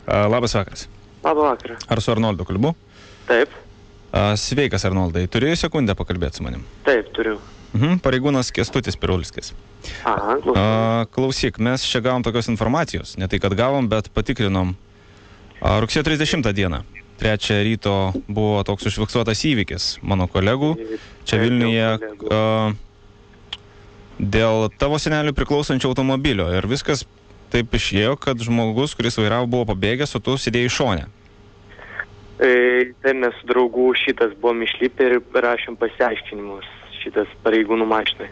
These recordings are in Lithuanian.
Labas vakaras. Labą vakarą. Ar su Arnoldu kalbu? Taip. Sveikas, Arnoldai. Turėjai sekundę pakalbėti su manim? Taip, turiu. Pareigūnas Kęstutis Pirulskis. Aha, klausyk. Klausyk, mes čia gavom tokios informacijos. Ne tai, kad gavom, bet patikrinom. Rugsėjo 30 dieną. 3 ryto buvo toks užfiksuotas įvykis mano kolegų čia Vilniuje dėl tavo senelių priklausančio automobilio. Ir viskas taip išėjo, kad žmogus, kuris vairavo, buvo pabėgęs, o tu sėdėjai šone. Tai mes su draugų šitas buvom išlipę ir rašėm pasiaiškinimus šitas pareigūnų mašinai.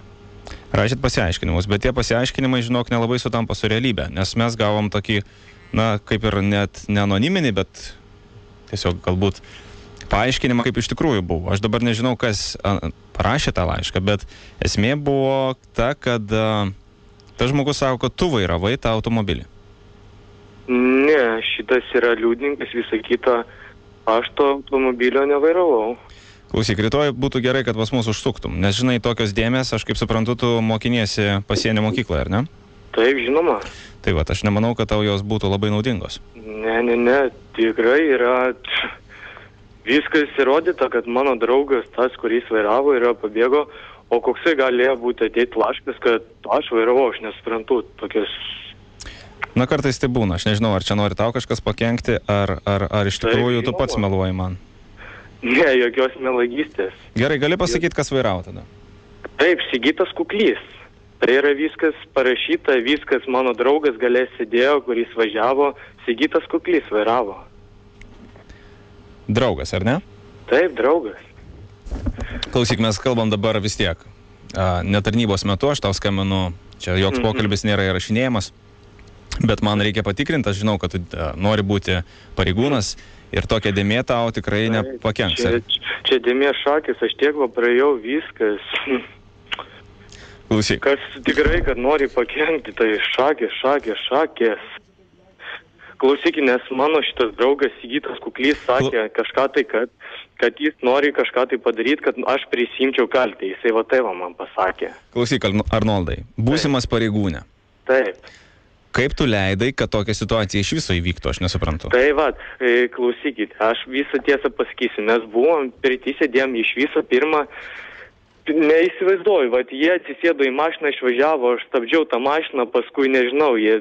Rašėt pasiaiškinimus, bet tie pasiaiškinimai, žinok, nelabai sutampa su realybė, nes mes gavom tokį, na, kaip ir net ne anoniminį, bet tiesiog galbūt paaiškinimą, kaip iš tikrųjų buvo. Aš dabar nežinau, kas parašė tą laišką, bet esmė buvo ta, kad tas žmogus sako, kad tu vairavai tą automobilį. Ne, šitas yra liudininkas, visą kitą. Aš to automobilio nevairavau. Klausyk, rytoj būtų gerai, kad pas mus užsuktum, nes žinai, tokios dėmės, aš kaip suprantu, tu mokiniesi pasienio mokykloje, ar ne? Taip, žinoma. Tai va, aš nemanau, kad tau jos būtų labai naudingos. Ne, tikrai yra viskas įrodyta, kad mano draugas, tas, kuris vairavo, yra pabėgo, o koksai galėjo būti ateiti laiškas, kad aš vairavau, aš nesuprantu tokias. Na, kartais tai būna, aš nežinau, ar čia nori tau kažkas pakenkti, ar iš tikrųjų tu pats meluoji man. Ne, jokios melagystės. Gerai, gali pasakyti, kas vairavo tada? Taip, Sigitas Kuklys. Tai yra viskas parašyta, viskas mano draugas galės sėdėjo, kuris važiavo, Sigitas Kuklys vairavo. Draugas, ar ne? Taip, draugas. Klausyk, mes kalbam dabar vis tiek. Netarnybos metu aš tau skambinu, čia joks pokalbis nėra įrašinėjimas, bet man reikia patikrinti, aš žinau, kad tu nori būti pareigūnas ir tokia dėmė tau tikrai nepakenks. Čia dėmė šakės, aš tiek va praėjau viskas. Klausyk. Kas tikrai, kad nori pakenkti, tai šakės. Klausyk, nes mano šitas draugas Sigitas Kuklys sakė kažką tai, kad jis nori kažką tai padaryti, kad aš prisimčiau kaltę. Jisai va tai va man pasakė. Klausyk, Arnoldai, būsimas pareigūnė. Taip. Kaip tu leidai, kad tokia situacija iš viso įvyktų, aš nesuprantu. Tai va, klausykit, aš visą tiesą pasakysiu, mes buvom pirti sėdėm iš viso pirmą, neįsivaizduoju, va, jie atsisėdo į mašiną, išvažiavo, aš stabdžiau tą mašiną, paskui nežinau, jie,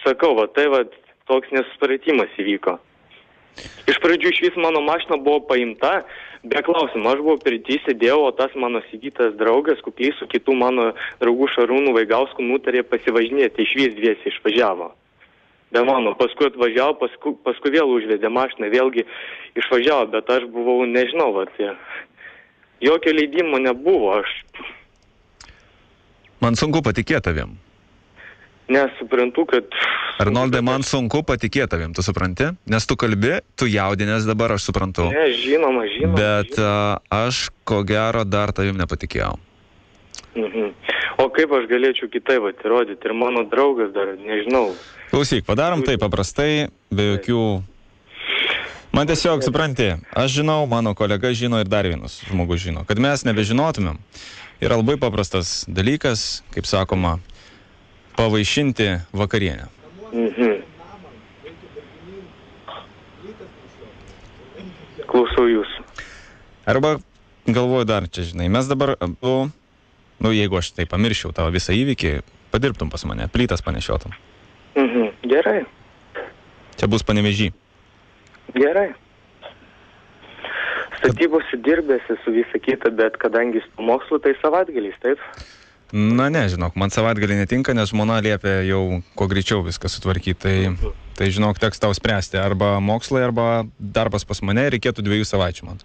sakau, va, tai va, toks nesupratimas įvyko. Iš pradžių iš vis mano mašina buvo paimta, be klausimų, aš buvau pirti sėdėjau, o tas mano Sigitas draugas, Kuklys su kitų mano draugų Šarūnų Vaigausku nutarė pasivažinėti, iš vis dviesi išvažiavo. Be mano, paskui atvažiavo, paskui vėl užvedė mašiną, vėlgi išvažiavo, bet aš buvau, nežinau, va, jokio leidimo nebuvo, aš. Man sunku patikėti tavim. Nesuprantu, kad... Arnoldai, man sunku patikėti tavim, tu supranti? Nes tu kalbi, tu jaudinės dabar, aš suprantu. Ne, žinoma. Bet aš, ko gero, dar tavim nepatikėjau. O kaip aš galėčiau kitaip įrodyti? Ir mano draugas dar, nežinau. Klausyk, padarom tai paprastai, be jokių... Man tiesiog, supranti, aš žinau, mano kolega žino ir dar vienas žmogus žino, kad mes nebežinotumėm. Yra labai paprastas dalykas, kaip sakoma, pavaišinti vakarienę. Klausau jūsų. Arba galvoju dar čia, žinai, mes dabar, jeigu aš tai pamirščiau tavo visą įvykį, padirbtum pas mane, plytas panešiotum. Gerai. Čia bus Panevėžy. Gerai. Statybose dirbėsi su visą kitą, bet kadangi su mokslu, tai savaitgaliais, taip? Na, nežinok, man savaitgalį netinka, nes žmona liepia jau kuo greičiau viską sutvarkyti. Tai žinok, teks tau spręsti. Arba mokslai, arba darbas pas mane, reikėtų 2 savaičių man.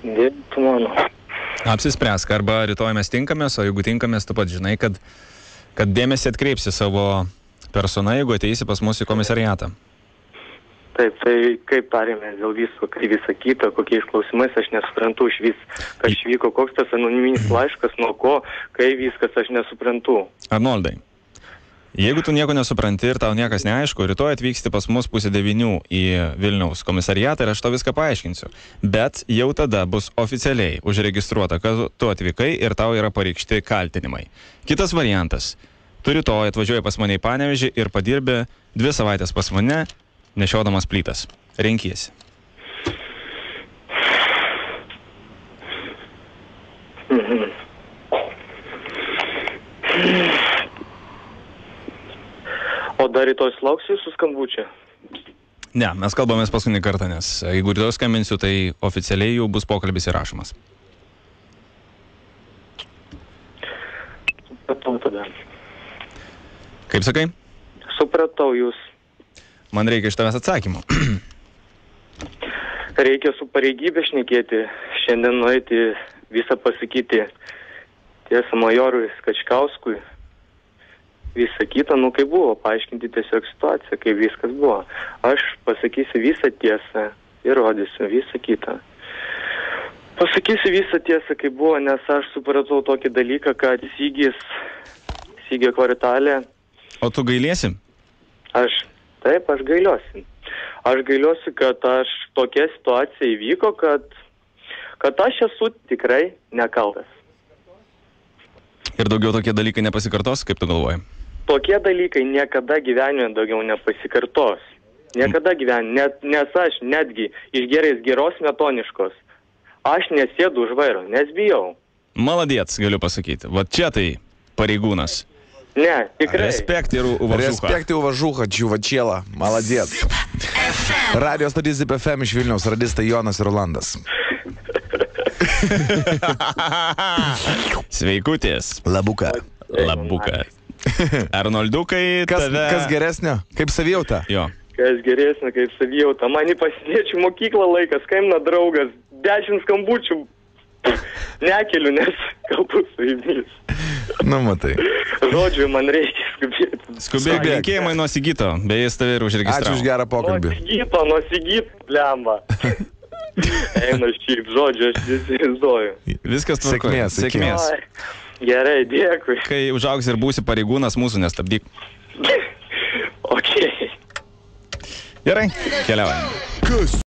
Dėktų mano. Apsispręsk, arba rytoj mes tinkamės, o jeigu tinkamės, tu pat žinai, kad dėmesį atkreipsi savo personą, jeigu ateisi pas mus į komisariatą. Taip, tai kaip tarėmės dėl viso, kai visą kitą, kokiais klausimais, aš nesuprantu iš vis, kas vyko, koks tas anoniminis laiškas, nuo ko, kai viskas, aš nesuprantu. Arnoldai, Jeigu tu nieko nesupranti ir tau niekas neaišku, rytoj atvyksti pas mus 8:30 į Vilniaus komisariatą ir aš tau viską paaiškinsiu. Bet jau tada bus oficialiai užregistruota, kad tu atvykai ir tau yra pareikšti kaltinimai. Kitas variantas. Tu rytoj atvažiuoji pas mane į Panevėžį ir padirbi 2 savaitės pas mane, nešiodamas plytas. Renkiesi. O dar rytoj sulauksiu jūsų skambučio? Ne, mes kalbamės paskutinį kartą, nes jeigu rytoj skambinsiu, tai oficialiai jau bus pokalbis įrašomas. Supratau tada. Kaip sakai? Supratau jūs. Man reikia iš tavęs atsakymų. Reikia su pareigybė šnekėti. Šiandien nueiti visą pasakyti tiesą majorui Skačkauskui. Visą kitą, kaip buvo, paaiškinti tiesiog situaciją, kaip viskas buvo. Aš pasakysiu visą tiesą, įrodysiu visą kitą. Pasakysiu visą tiesą, kaip buvo, nes aš supratau tokį dalyką, kad Sigio kvartalė. O tu gailėsi? Taip, aš gailiuosi. Aš gailiuosi, kad tokia situacija įvyko, kad aš esu tikrai nekaltas. Ir daugiau tokie dalykai nepasikartos, kaip tu galvoji? Tokie dalykai niekada gyvenime daugiau nepasikartos. Niekada gyvenime, nes aš netgi išgėręs geros metoniškos, aš nesėdu už vairo, nes bijau. Maladiec, galiu pasakyti. Va čia tai pareigūnas. Не, tikrai. Респект и уважуха. Респект и уважуха, чувачела. Молодец. Radio stotis Zip FM iš Vilniaus, radistai Jonas ir Rolandas. Sveikutis. Labuka. Labuka. Arnoldukai, Kas geresnio? Kaip savijauta? Jo. Kas geresnio, kaip savijauta. Man į pasiečių mokyklą laikas, skambina draugas, 10 skambučių. Nekeliu, nes kalbu su jumis. Nu, matai. Žodžiu, man reikia skubėti. Skubėk, linkėjimai nuo Sigito, beje, jis tave ir užregistravo. Ačiū už gerą pokalbį. Nuo Sigito, blemba. Eina šiaip, žodžiu, aš įsivaizduoju. Viskas tvarkoje. Sėkmės. Gerai, dėkui. Kai užaugs ir būsi pareigūnas, mūsų nestabdyk. Ok. Gerai, keliaujame.